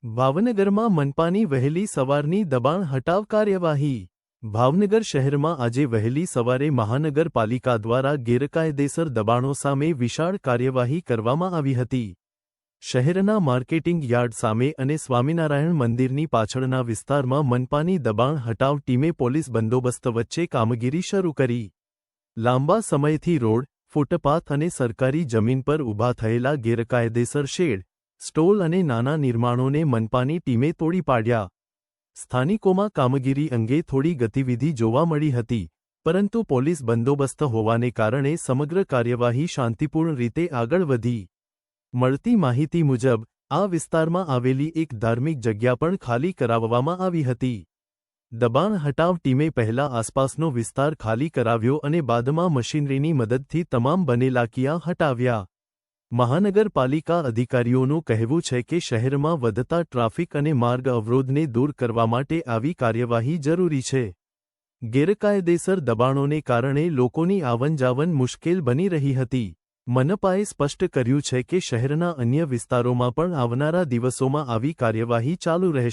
ભાવનગરમાં મનપાની વહેલી સવારની દબાણ હટાવ કાર્યવાહી। ભાવનગર શહેરમાં આજે વહેલી સવારે મહાનગરપાલિકા દ્વારા ગેરકાયદેસર દબાણો સામે વિશાળ કાર્યવાહી કરવામાં આવી હતી। શહેરના માર્કેટિંગ યાર્ડ સામે અને સ્વામિનારાયણ મંદિરની પાછળના વિસ્તારમાં મનપાની દબાણ હટાવ ટીમે પોલીસ બંદોબસ્ત વચ્ચે કામગીરી શરૂ કરી। લાંબા સમયથી રોડ, ફૂટપાથ અને સરકારી જમીન પર ઊભા થયેલા ગેરકાયદેસર શેડ, સ્ટોલ અને નાના નિર્માણોને મનપાની ટીમે તોડી પાડ્યા। સ્થાનિકોમાં કામગીરી અંગે થોડી ગતિવિધિ જોવા મળી હતી, પરંતુ પોલીસ બંદોબસ્ત હોવાને કારણે સમગ્ર કાર્યવાહી શાંતિપૂર્ણ રીતે આગળ વધી। મળતી માહિતી મુજબ, આ વિસ્તારમાં આવેલી એક ધાર્મિક જગ્યા પણ ખાલી કરાવવામાં આવી હતી। દબાણ હટાવ ટીમે પહેલા આસપાસનો વિસ્તાર ખાલી કરાવ્યો અને બાદમાં મશીનરીની મદદથી તમામ બનેલા કિયા હટાવ્યા। મહાનગરપાલિકા અધિકારીઓનું કહેવું છે કે શહેરમાં વધતા ટ્રાફિક અને માર્ગ અવરોધને દૂર કરવા માટે આવી કાર્યવાહી જરૂરી છે। ગેરકાયદેસર દબાણોને કારણે લોકોની આવનજાવન મુશ્કેલ બની રહી હતી। મનપાએ સ્પષ્ટ કર્યું છે કે શહેરના અન્ય વિસ્તારોમાં પણ આવનારા દિવસોમાં આવી કાર્યવાહી ચાલુ રહેશે।